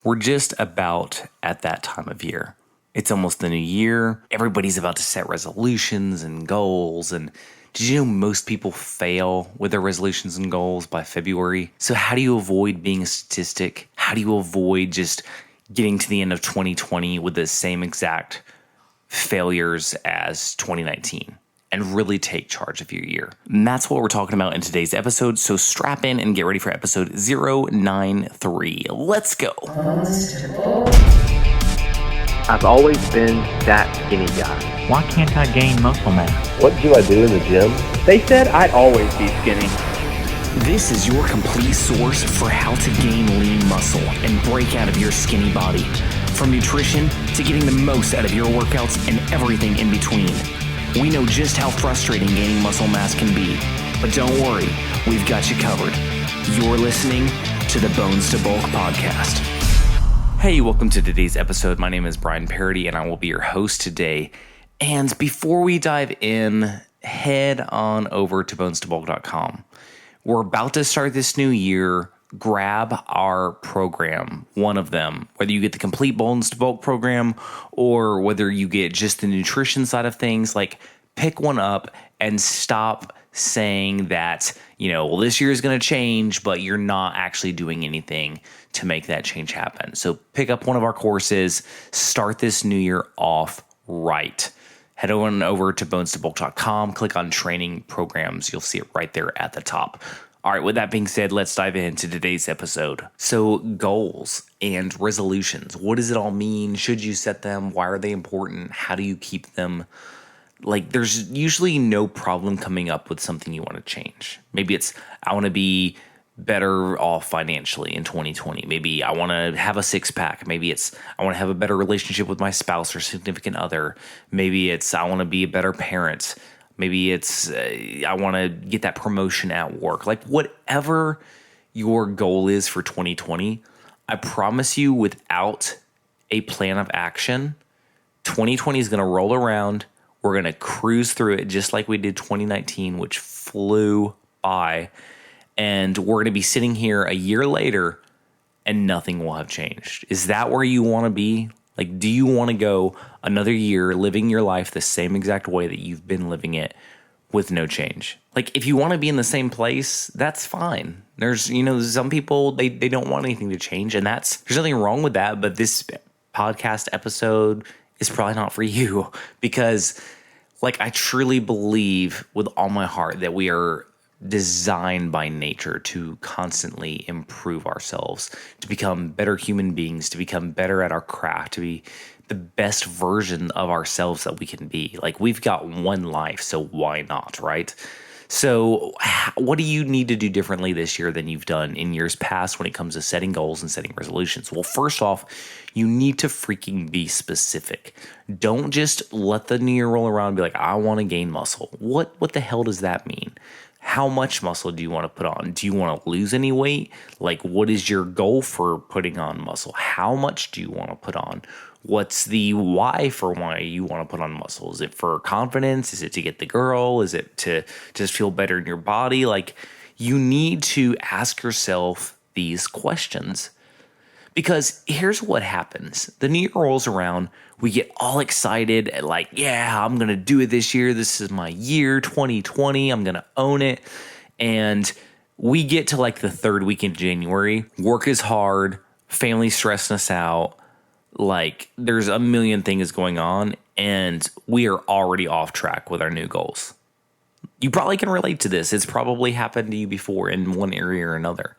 We're just about at that time of year. It's almost the new year. Everybody's about to set resolutions and goals. And did you know most people fail with their resolutions and goals by February? So how do you avoid being a statistic? How do you avoid just getting to the end of 2020 with the same exact failures as 2019? And really take charge of your year. And that's what we're talking about in today's episode. So strap in and get ready for episode 093. Let's go. I've always been that skinny guy. Why can't I gain muscle mass? What do I do in the gym? They said I'd always be skinny. This is your complete source for how to gain lean muscle and break out of your skinny body. From nutrition to getting the most out of your workouts and everything in between. We know just how frustrating gaining muscle mass can be, but don't worry, we've got you covered. You're listening to the Bones to Bulk podcast. Hey, welcome to today's episode. My name is Brian Parody, and I will be your host today. And before we dive in, head on over to bonestobulk.com. We're about to start this new year. Grab our program, one of them, whether you get the complete Bones to Bulk program or whether you get just the nutrition side of things, like pick one up and stop saying that, well, this year is going to change, but you're not actually doing anything to make that change happen. So pick up one of our courses, start this new year off right. Head on over to bonestobulk.com, click on training programs. You'll see it right there at the top. All right, with that being said, let's dive into today's episode. So goals and resolutions, what does it all mean? Should you set them? Why are they important? How do you keep them? Like, there's usually no problem coming up with something you want to change. Maybe it's, I want to be better off financially in 2020. Maybe I want to have a six-pack. Maybe it's, I want to have a better relationship with my spouse or significant other. Maybe it's, I want to be a better parent. Maybe it's, I want to get that promotion at work. Like, whatever your goal is for 2020, I promise you, without a plan of action, 2020 is going to roll around. We're going to cruise through it just like we did 2019, which flew by. And we're going to be sitting here a year later and nothing will have changed. Is that where you want to be? Like, do you want to go another year living your life the same exact way that you've been living it with no change? Like, if you want to be in the same place, that's fine. There's, some people, they don't want anything to change, and there's nothing wrong with that, but this podcast episode is probably not for you because, I truly believe with all my heart that we are designed by nature to constantly improve ourselves, to become better human beings, to become better at our craft, to be the best version of ourselves that we can be. Like, we've got one life, so why not, right? So what do you need to do differently this year than you've done in years past when it comes to setting goals and setting resolutions? Well, first off, you need to freaking be specific. Don't just let the new year roll around and be like, I want to gain muscle. What the hell does that mean? How much muscle do you want to put on? Do you want to lose any weight? Like, what is your goal for putting on muscle? How much do you want to put on? What's the why for why you want to put on muscle? Is it for confidence? Is it to get the girl? Is it to just feel better in your body? Like, you need to ask yourself these questions. Because here's what happens. The new year rolls around. We get all excited and like, yeah, I'm going to do it this year. This is my year, 2020. I'm going to own it. And we get to like the third week in January. Work is hard. Family's stressing us out. Like, there's a million things going on. And we are already off track with our new goals. You probably can relate to this. It's probably happened to you before in one area or another.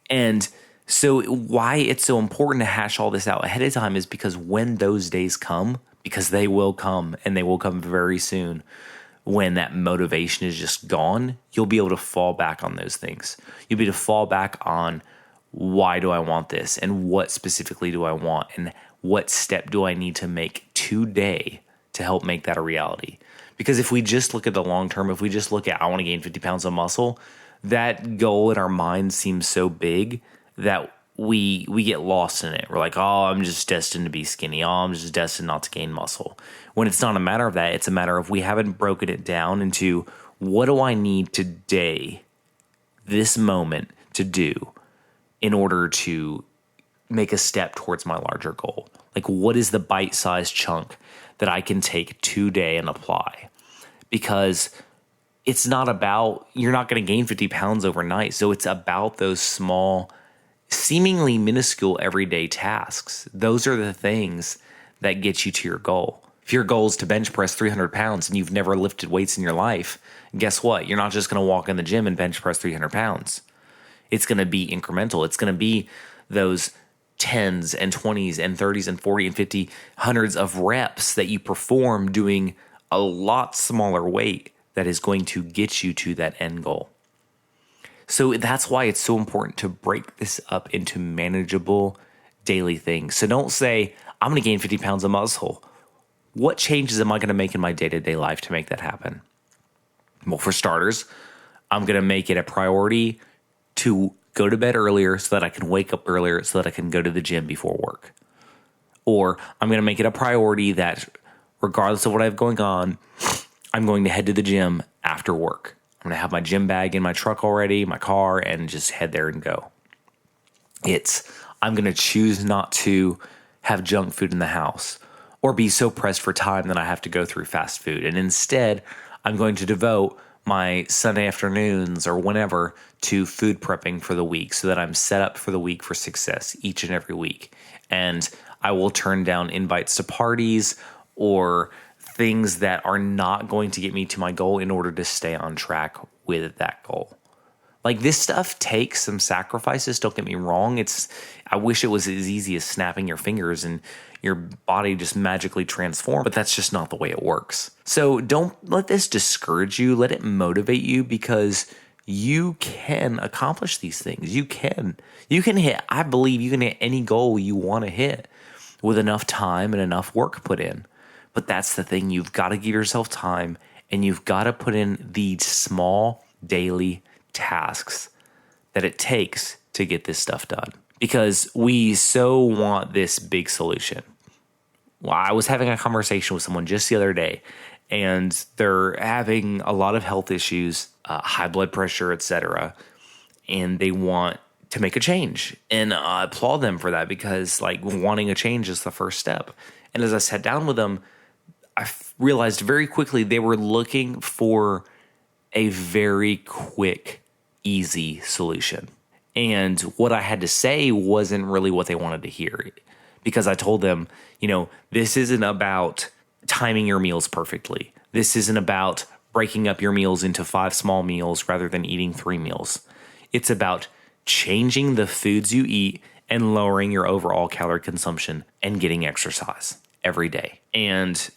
And so why it's so important to hash all this out ahead of time is because when those days come, because they will come and they will come very soon, when that motivation is just gone, you'll be able to fall back on those things. You'll be able to fall back on, why do I want this? And what specifically do I want? And what step do I need to make today to help make that a reality? Because if we just look at the long term, if we just look at, I want to gain 50 pounds of muscle, that goal in our mind seems so big that we get lost in it. We're like, oh, I'm just destined to be skinny. Oh, I'm just destined not to gain muscle. When it's not a matter of that, it's a matter of we haven't broken it down into, what do I need today, this moment, to do in order to make a step towards my larger goal? Like, what is the bite-sized chunk that I can take today and apply? Because it's not about, you're not going to gain 50 pounds overnight. So it's about those small, seemingly minuscule everyday tasks. Those are the things that get you to your goal. If your goal is to bench press 300 pounds and you've never lifted weights in your life, guess what? You're not just going to walk in the gym and bench press 300 pounds. It's going to be incremental. It's going to be those 10s and 20s and 30s and 40 and 50, hundreds of reps that you perform doing a lot smaller weight that is going to get you to that end goal. So that's why it's so important to break this up into manageable daily things. So don't say, I'm going to gain 50 pounds of muscle. What changes am I going to make in my day-to-day life to make that happen? Well, for starters, I'm going to make it a priority to go to bed earlier so that I can wake up earlier so that I can go to the gym before work. Or I'm going to make it a priority that regardless of what I have going on, I'm going to head to the gym after work. I'm going to have my gym bag in my truck already, my car, and just head there and go. I'm going to choose not to have junk food in the house or be so pressed for time that I have to go through fast food. And instead, I'm going to devote my Sunday afternoons or whenever to food prepping for the week so that I'm set up for the week for success each and every week. And I will turn down invites to parties or things that are not going to get me to my goal in order to stay on track with that goal. Like, this stuff takes some sacrifices, don't get me wrong. I wish it was as easy as snapping your fingers and your body just magically transform, but that's just not the way it works. So don't let this discourage you. Let it motivate you, because you can accomplish these things. You can hit, I believe you can hit any goal you want to hit with enough time and enough work put in. But that's the thing. You've got to give yourself time, and you've got to put in the small daily tasks that it takes to get this stuff done, because we so want this big solution. Well, I was having a conversation with someone just the other day, and they're having a lot of health issues, high blood pressure, etc., and they want to make a change. And I applaud them for that, because like, wanting a change is the first step. And as I sat down with them, I realized very quickly they were looking for a very quick, easy solution. And what I had to say wasn't really what they wanted to hear, because I told them, this isn't about timing your meals perfectly. This isn't about breaking up your meals into 5 small meals rather than eating 3 meals. It's about changing the foods you eat and lowering your overall calorie consumption and getting exercise every day. And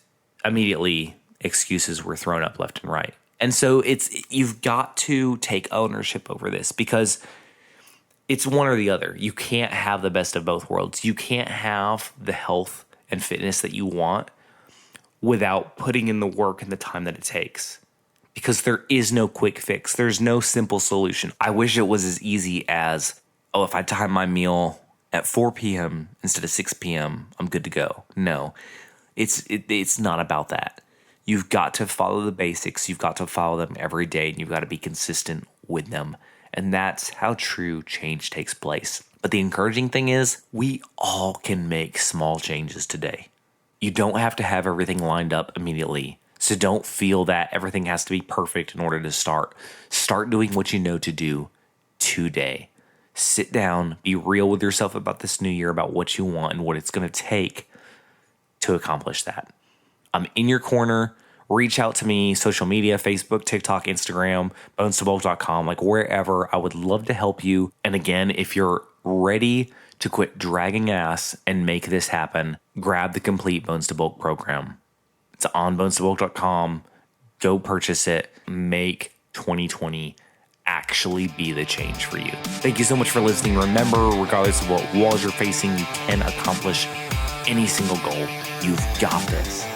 immediately excuses were thrown up left and right. And so you've got to take ownership over this, because it's one or the other. You can't have the best of both worlds. You can't have the health and fitness that you want without putting in the work and the time that it takes, because there is no quick fix. There's no simple solution. I wish it was as easy as, if I time my meal at 4 p.m. instead of 6 p.m., I'm good to go. No, it's not about that. You've got to follow the basics. You've got to follow them every day, and you've got to be consistent with them. And that's how true change takes place. But the encouraging thing is, we all can make small changes today. You don't have to have everything lined up immediately. So don't feel that everything has to be perfect in order to start. Start doing what you know to do today. Sit down, be real with yourself about this new year, about what you want and what it's going to take to accomplish that. I'm in your corner. Reach out to me, social media, Facebook, TikTok, Instagram, bonestobulk.com, like wherever. I would love to help you. And again, if you're ready to quit dragging ass and make this happen, grab the complete Bones to Bulk program. It's on bonestobulk.com. Go purchase it. Make 2020 actually be the change for you. Thank you so much for listening. Remember, regardless of what walls you're facing, you can accomplish any single goal. You've got this.